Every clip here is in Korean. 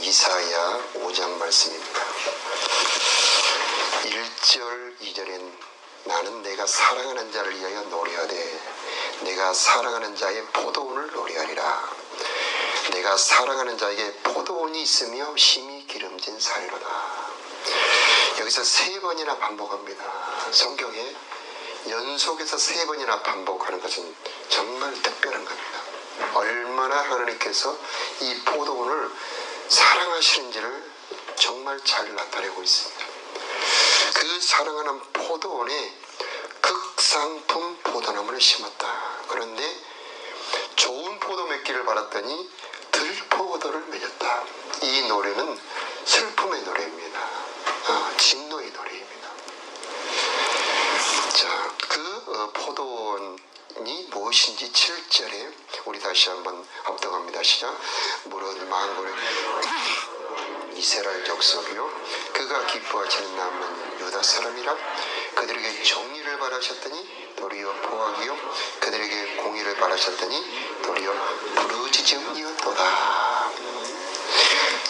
이사야 5장 말씀입니다. 1절 2절엔 나는 내가 사랑하는 자를 위하여 노래하되 내가 사랑하는 자의 포도원을 노래하리라. 내가 사랑하는 자에게 포도원이 있으며 심히 기름진 사리로다. 여기서 3번이나 반복합니다. 성경에 연속해서 3번이나 반복하는 것은 정말 특별한 겁니다. 얼마나 하나님께서 이 포도원을 사랑하시는지를 정말 잘 나타내고 있습니다. 그 사랑하는 포도원에 극상품 포도나무를 심었다. 그런데 좋은 포도 맺기를 바랐더니 들포도를 맺었다. 이 노래는 슬픔의 노래입니다. 진노의 노래입니다. 자, 그 포도원이 무엇인지 7절에 우리 다시 한번 합독합니다. 시작. 무릇 만군의 이스라엘 족속이요 그가 기뻐하시는 남은 유다 사람이라. 그들에게 정의를 바라셨더니 도리어 포악이요 그들에게 공의를 바라셨더니 도리어 부르짖음이었도다.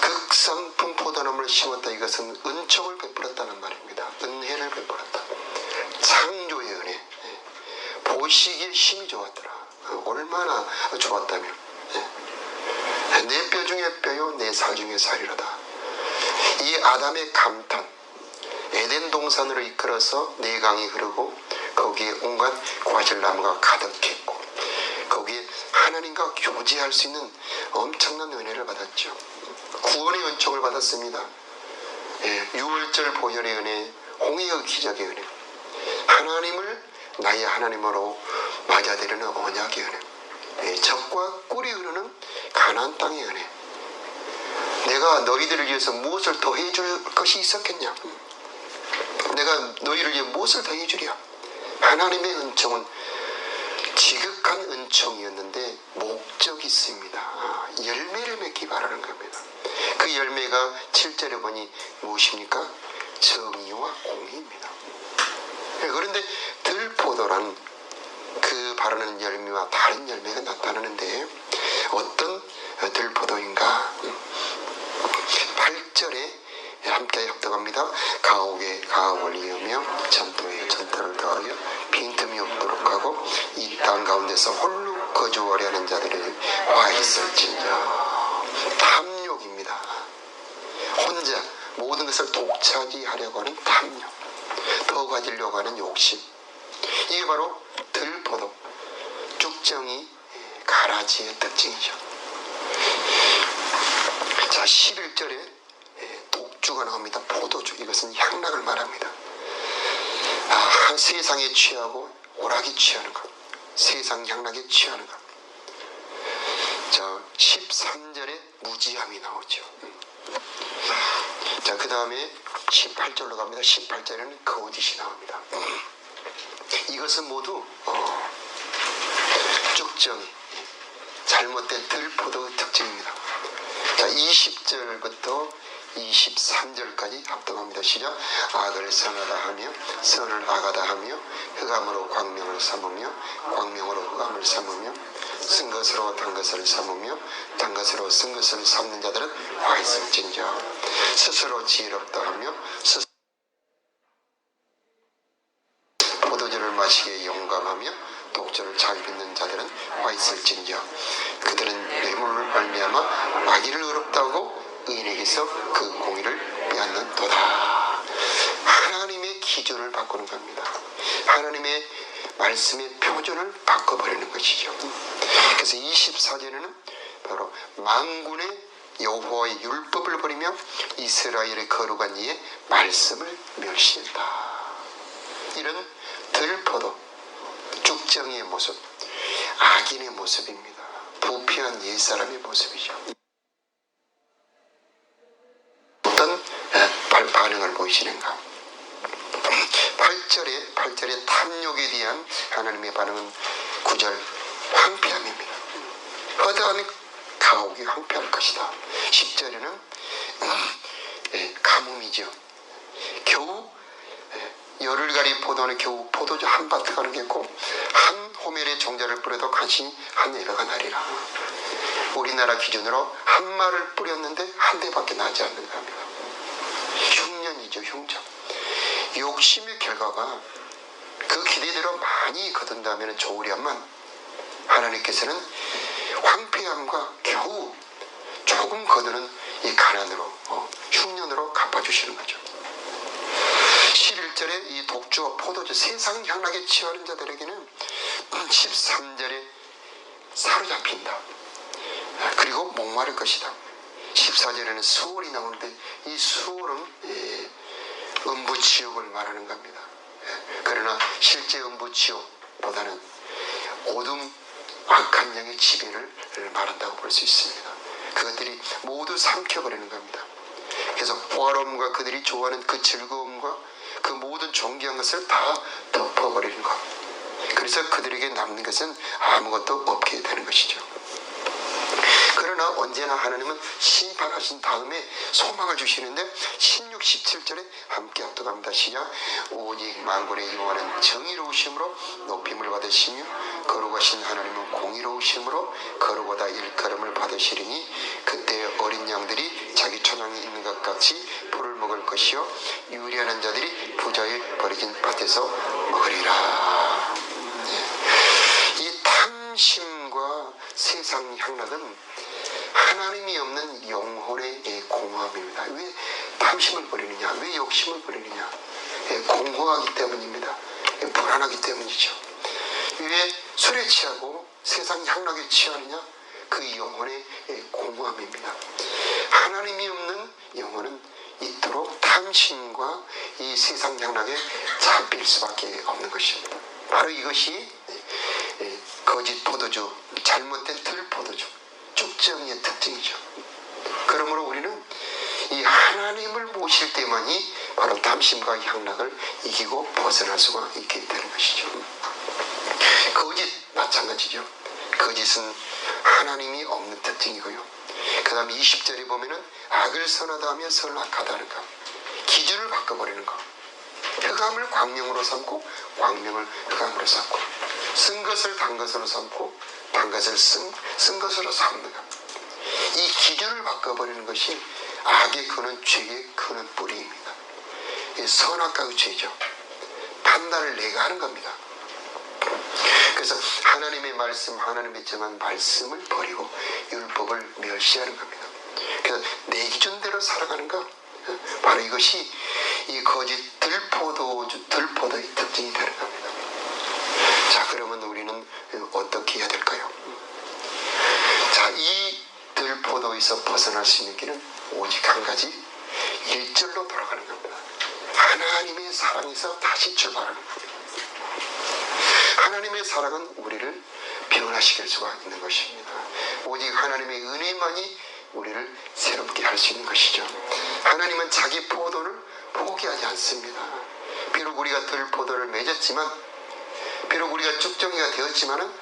극상품 포도나무를 심었다. 이것은 은총을 베풀었다는 말입니다. 은혜를 베풀었다. 창조의 은혜. 보시기에 힘이 좋았더라. 얼마나 좋았다며. 내 뼈 중에 뼈요 내 살 중에 살이로다. 이 아담의 감탄, 에덴 동산으로 이끌어서 네 강이 흐르고 거기에 온갖 과실나무가 가득했고 거기에 하나님과 교제할 수 있는 엄청난 은혜를 받았죠. 구원의 은총을 받았습니다. 유월절 보혈의 은혜, 홍해의 기적의 은혜, 하나님을 나의 하나님으로 맞아들이는 언약의 은혜, 젖과 꿀이 흐르는 가나안 땅의 은혜. 내가 너희들을 위해서 무엇을 더 해줄 것이 있었겠냐? 내가 너희를 위해 무엇을 더 해주랴? 하나님의 은총은 지극한 은총이었는데 목적이 있습니다. 열매를 맺기 바라는 겁니다. 그 열매가 7절에 보니 무엇입니까? 정의와 공의입니다. 그런데 들포도란 그 바라는 열매와 다른 열매가 나타나는데 어떤 들포도인가? 8절에 함께 합독합니다. 가옥에 가옥을 이으며 전토에 전토를 더하여 빈틈이 없도록 하고 이 땅 가운데서 홀로 거주하려 하는 자들이 와 있을진저. 탐욕입니다. 혼자 모든 것을 독차지하려고 하는 탐욕, 더 가지려고 하는 욕심. 이게 바로 들포도, 쭉정이 가라지의 특징이죠. 자, 11절에 독주가 나옵니다. 포도주. 이것은 향락을 말합니다. 세상에 취하고 오락에 취하는 것, 세상 향락에 취하는 것. 자, 13절에 무지함이 나오죠. 자, 그 다음에 18절로 갑니다. 18절에는 거짓이 나옵니다. 이것은 모두 쭉정이, 잘못된 들포도의 특징입니다. 자, 20절부터 23절까지 합동합니다. 시작. 악을 선하다 하며 선을 악하다 하며 흑암으로 광명을 삼으며 광명으로 흑암을 삼으며 쓴 것으로 단 것을 삼으며 단 것으로 쓴 것을 삼는 자들은 화 있을진저. 스스로 지혜롭다 하며 스스로 포도주를 마시기에 용감하며 독주를 잘 빚는 자들은 화 있을진저. 그들은 뇌물을 말미암아 마귀를 의롭다고 의인에게서 그 공의를 빼앗는도다. 하나님의 기준을 바꾸는 겁니다. 하나님의 말씀의 표준을 바꿔버리는 것이죠. 그래서 24절에는 바로 만군의 여호와의 율법을 버리며 이스라엘의 거룩한 이의 말씀을 멸시했다. 이런 들포도, 쭉정이의 모습, 악인의 모습입니다. 부패한 옛사람의 모습이죠. 어떤 반응을 보이시는가? 8절에 탐욕에 대한 하나님의 반응은 9절 황폐함입니다. 허다한 가옥이 황폐할 것이다. 10절에는 가뭄이죠. 겨우 열흘 가리 포도는 겨우 포도주 한 밭을 가르겠고 한 호멜의 종자를 뿌려도 간신히 한 에바가 나리라. 우리나라 기준으로 한 말을 뿌렸는데 한 대밖에 나지 않는가 합니다. 흉년이죠, 흉년. 욕심의 결과가 그 기대대로 많이 거둔다면 좋으련만 하나님께서는 황폐함과 겨우 조금 거두는 이 가난으로 흉년으로 갚아주시는 거죠. 11절에 이 독주와 포도주 세상 향락에 취하는 자들에게는 13절에 사로잡힌다. 그리고 목마를 것이다. 14절에는 수월이 나오는데 이 수월은 음부지옥을 말하는 겁니다. 그러나 실제 음부지옥보다는 어둠 악한 영의 지배를 말한다고 볼 수 있습니다. 그것들이 모두 삼켜버리는 겁니다. 그래서 포화로움과 그들이 좋아하는 그 즐거움과 그 모든 존귀한 것을 다 덮어버리는 것. 그래서 그들에게 남는 것은 아무것도 없게 되는 것이죠. 그러나 언제나 하나님은 심판하신 다음에 소망을 주시는데 16, 17절에 함께 합독합니다. 시작. 오직 만군의 여호와는 정의로우심으로 높임을 받으시며 거룩하신 하나님은 공의로우심으로 거룩하다 일컬음을 받으시리니 그때 어린 양들이 자기 초장이 있는 것 같이 풀을 먹을 것이요 유리하는 자들이 부자의 버려진 밭에서 먹으리라. 이 탐심과 세상 향락은 하나님이 없는 영혼의 공허함입니다. 왜 탐심을 버리느냐? 왜 욕심을 버리느냐? 공허하기 때문입니다. 불안하기 때문이죠. 왜 술에 취하고 세상 향락에 취하느냐? 그 영혼의 공허함입니다. 하나님이 없는 영혼은 이토록 탐심과 이 세상 향락에 잡힐 수밖에 없는 것입니다. 바로 이것이 거짓 포도주, 잘못된 들포도주, 쭉정이의 특징이죠. 그러므로 우리는 이 하나님을 모실 때만이 바로 탐심과 향락을 이기고 벗어날 수가 있게 되는 것이죠. 거짓 마찬가지죠. 거짓은 하나님이 없는 특징이고요. 그 다음 20절에 보면은 악을 선하다 하며 선을 악하다는 것, 기준을 바꿔버리는 것, 흑암을 광명으로 삼고 광명을 흑암으로 삼고 쓴 것을 단 것으로 삼고 단 것을 쓴 것으로 삼는 것. 이 기준을 바꿔버리는 것이 악의 근원, 죄의 근원 뿌리입니다. 선악과의 죄죠. 판단을 내가 하는 겁니다. 그래서 하나님의 말씀, 하나님의 정한 말씀을 버리고 율법을 멸시하는 겁니다. 그래서 내 기준대로 살아가는 것, 바로 이것이 이 거짓 들포도의 특징이 되는 겁니다. 자, 그러면 우리는 어떻게 해야 될까요? 자, 이 들포도에서 벗어날 수 있는 길은 오직 한 가지, 1절로 돌아가는 겁니다. 하나님의 사랑에서 다시 출발하는 겁니다. 하나님의 사랑은 우리를 변화시킬 수가 있는 것입니다. 오직 하나님의 은혜만이 우리를 새롭게 할 수 있는 것이죠. 하나님은 자기 포도를 포기하지 않습니다. 비록 우리가 들포도를 맺었지만, 비록 우리가 쭉정이가 되었지만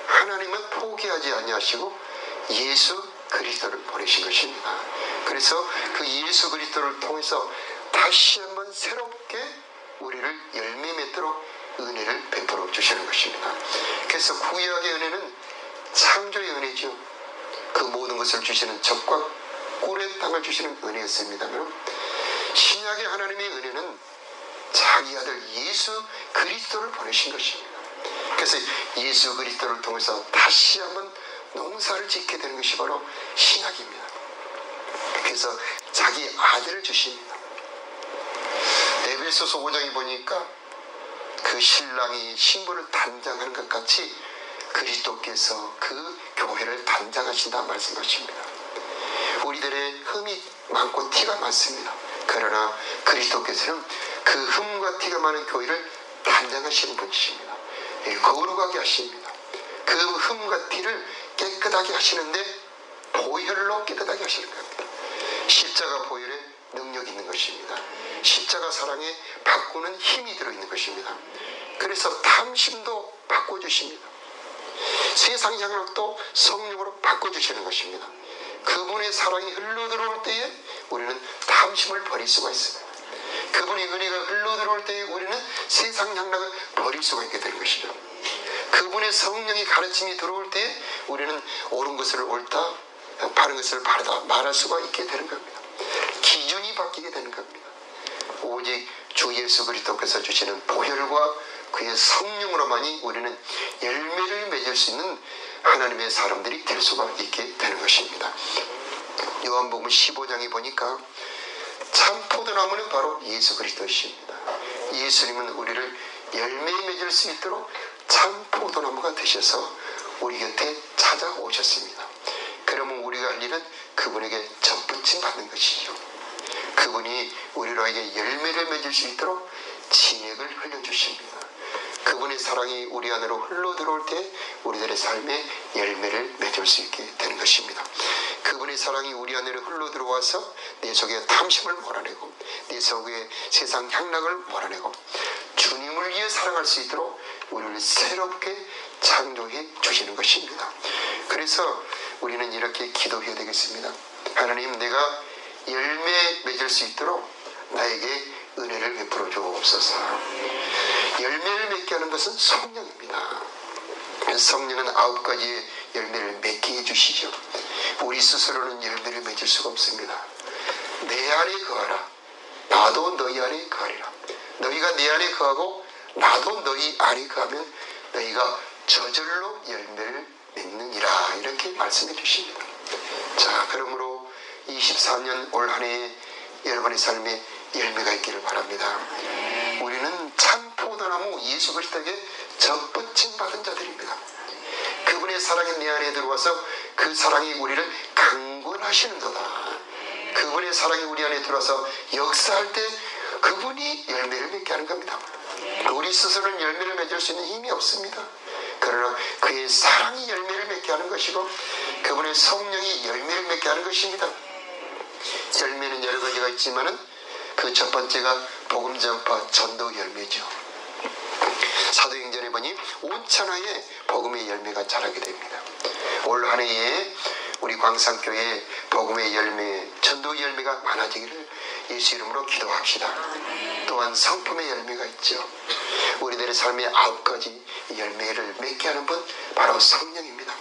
하나님은 포기하지 아니하시고 예수 그리스도를 보내신 것입니다. 그래서 그 예수 그리스도를 통해서 다시 한번 새롭게 우리를 열매 맺도록 은혜를 베풀어 주시는 것입니다. 그래서 구약의 은혜는 창조의 은혜죠. 그 모든 것을 주시는 젖과 꿀의 땅을 주시는 은혜였습니다만, 신약의 하나님의 은혜는 자기 아들 예수 그리스도를 보내신 것입니다. 그래서 예수 그리스도를 통해서 다시 한번 농사를 짓게 되는 것이 바로 신약입니다. 그래서 자기 아들을 주십니다. 에베소서 5장에 보니까 그 신랑이 신부를 단장하는 것 같이 그리스도께서 그 교회를 단장하신다 말씀하십니다. 우리들의 흠이 많고 티가 많습니다. 그러나 그리스도께서는 그 흠과 티가 많은 교회를 단장하시는 분이십니다. 거룩하게 하십니다. 그 흠과 티를 깨끗하게 하시는데 보혈로 깨끗하게 하시는 겁니다. 십자가 보혈에 능력이 있는 것입니다. 십자가 사랑에 바꾸는 힘이 들어있는 것입니다. 그래서 탐심도 바꿔주십니다. 세상 향락도 성령으로 바꿔주시는 것입니다. 그분의 사랑이 흘러들어올 때에 우리는 탐심을 버릴 수가 있습니다. 그분의 은혜가 흘러들어올 때에 우리는 세상 향락을 버릴 수가 있게 되는 것이죠. 그분의 성령의 가르침이 들어올 때 우리는 옳은 것을 옳다, 바른 것을 바르다 말할 수가 있게 되는 겁니다. 기준이 바뀌게 되는 겁니다. 오직 주 예수 그리스도께서 주시는 보혈과 그의 성령으로만이 우리는 열매를 맺을 수 있는 하나님의 사람들이 될 수가 있게 되는 것입니다. 요한복음 15장에 보니까 참 포도나무는 바로 예수 그리스도이십니다. 예수님은 우리를 열매 맺을 수 있도록 참 포도나무가 되셔서 우리 곁에 찾아오셨습니다. 그러면 우리가 할 일은 그분에게 접붙임 받는 것이죠. 그분이 우리로에게 열매를 맺을 수 있도록 진액을 흘려주십니다. 그분의 사랑이 우리 안으로 흘러 들어올 때 우리들의 삶에 열매를 맺을 수 있게 되는 것입니다. 그분의 사랑이 우리 안으로 흘러 들어와서 내 속에 탐심을 몰아내고 내 속에 세상 향락을 몰아내고 주님을 위해 살아갈 수 있도록 우리를 새롭게 창조해 주시는 것입니다. 그래서 우리는 이렇게 기도해야 되겠습니다. 하나님, 내가 열매 맺을 수 있도록 나에게 은혜를 베풀어 주옵소서. 열매를 맺게 하는 것은 성령입니다. 성령은 9가지의 열매를 맺게 해주시죠. 우리 스스로는 열매를 맺을 수가 없습니다. 내 안에 거하라. 나도 너희 안에 거하리라. 너희가 내 안에 거하고 나도 너희 안에 거하면 너희가 저절로 열매를 맺느니라. 이렇게 말씀해 주십니다. 자, 그러므로 24년 올 한 해에 여러분의 삶에 열매가 있기를 바랍니다. 우리는 참 포도나무 예수 그리스도에게 접붙임 받은 자들입니다. 그분의 사랑이 내 안에 들어와서 그 사랑이 우리를 강권하시는도다. 그분의 사랑이 우리 안에 들어와서 역사할 때 그분이 열매를 맺게 하는 겁니다. 우리 스스로는 열매를 맺을 수 있는 힘이 없습니다. 그러나 그의 사랑이 열매를 맺게 하는 것이고 그분의 성령이 열매를 맺게 하는 것입니다. 열매는 여러 가지가 있지만은 그 첫 번째가 복음 전파 전도 열매죠. 사도행전에 보니 온천하에 복음의 열매가 자라게 됩니다. 올 한 해에 우리 광산교회 복음의 열매, 전도 열매가 많아지기를 예수 이름으로 기도합시다. 또한 성품의 열매가 있죠. 우리들의 삶의 9가지 열매를 맺게 하는 분 바로 성령입니다.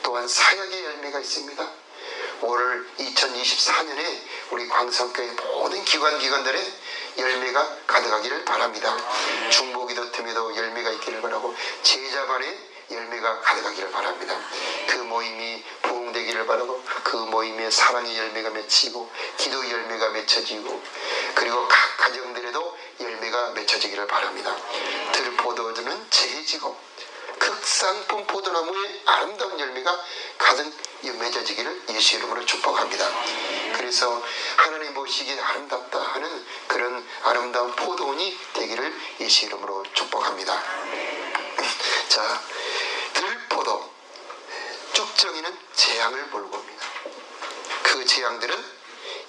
또한 사역의 열매가 있습니다. 올 2024년에 우리 광산교회 모든 기관들의 열매가 가득하기를 바랍니다. 중보기도 틈에도 열매가 있기를 바라고 제자반에 열매가 가득하기를 바랍니다. 그 모임이 부흥되기를 바라고 그 모임에 사랑의 열매가 맺히고 기도 열매가 맺혀지고 그리고 각 가정들에도 열매가 맺혀지기를 바랍니다. 들포도주는 재해지고 극상품 포도나무의 아름다운 열매가 가득 맺어지기를 예수 이름으로 축복합니다. 그래서 하나님 보시기에 아름답다 하는 그런 아름다운 포도원이 되기를 예수 이름으로 축복합니다. 자, 들포도 쭉정이는 재앙을 몰고 옵니다. 그 재앙들은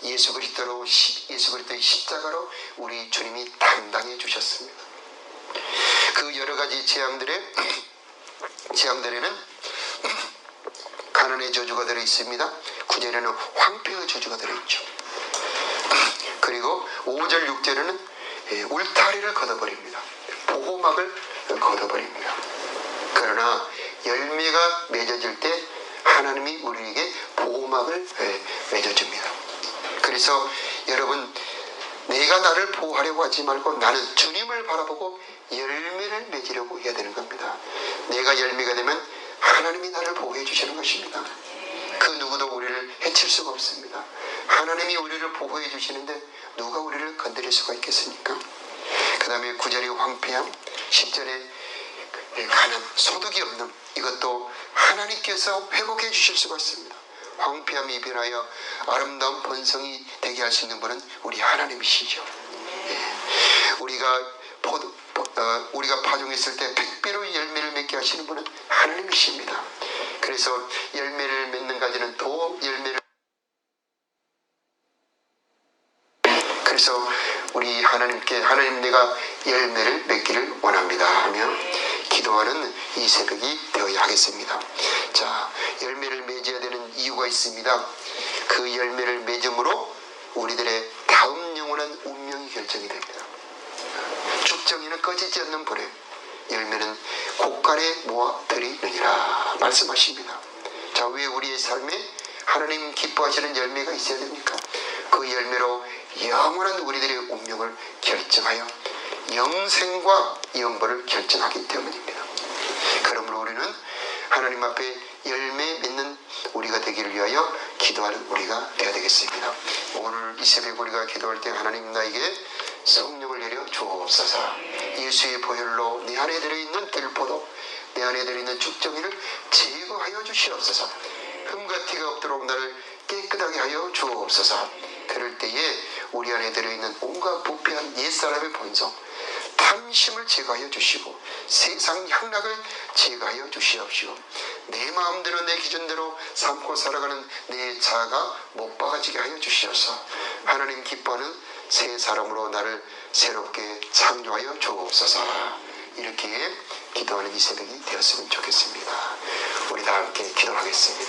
예수 그리스도의 십자가로 우리 주님이 담당해 주셨습니다. 그 여러 가지 재앙들에는 가난의 저주가 들어 있습니다. 9절에는 황폐의 저주가 들어 있죠. 그리고 5절 6절에는 울타리를 걷어버립니다. 보호막을 걷어버립니다. 그러나 열매가 맺어질 때 하나님이 우리에게 보호막을 맺어줍니다. 그래서 여러분, 내가 나를 보호하려고 하지 말고 나는 주님을 바라보고 열매를 맺으려고 해야 되는 겁니다. 내가 열매가 되면 하나님이 나를 보호해 주시는 것입니다. 그 누구도 우리를 해칠 수가 없습니다. 하나님이 우리를 보호해 주시는데 누가 우리를 건드릴 수가 있겠습니까? 그 다음에 9절의 황폐함, 10절의 가난, 소득이 없는 이것도 하나님께서 회복해 주실 수가 있습니다. 황폐함이 변하여 아름다운 번성이 되게 할 수 있는 분은 우리 하나님이시죠. 우리가 파종했을 때 100배로 열매를 맺게 하시는 분은 하나님이십니다. 그래서 열매를 맺는 가지는 더 열매를 그래서 우리 하나님께 하나님 내가 열매를 맺기를 원합니다 하며 기도하는 이 새벽이 되어야 하겠습니다. 자, 열매를 맺어야 되는 이유가 있습니다. 그 열매를 맺음으로 우리들의 다음 영원한 운명이 결정이 됩니다. 죽정이는 꺼지지 않는 불에 열매는 곳간에 모아 드리느니라 말씀하십니다. 자, 왜 우리의 삶에 하나님 기뻐하시는 열매가 있어야 됩니까? 그 열매로 영원한 우리들의 운명을 결정하여 영생과 영벌을 결정하기 때문입니다. 그러므로 우리는 하나님 앞에 열매 맺는 우리가 되기를 위하여 기도하는 우리가 되어야 되겠습니다. 오늘 이 새벽 우리가 기도할 때 하나님 나에게 성령을 내려 주옵소서. 예수의 보혈로 내 안에 들어있는 들포도 내 안에 들어있는 죽정이를 제거하여 주시옵소서. 흠과 티가 없도록 나를 깨끗하게 하여 주옵소서. 그럴 때에 우리 안에 들어있는 온갖 부패한 옛사람의 본성, 탐심을 제거하여 주시고 세상 향락을 제거하여 주시옵시오. 내 마음대로 내 기준대로 삼고 살아가는 내 자아가 못 박아지게 하여 주시옵소서. 하나님 기뻐하는 새 사람으로 나를 새롭게 창조하여 주옵소서. 이렇게 기도하는 이 새벽이 되었으면 좋겠습니다. 우리 다 함께 기도하겠습니다.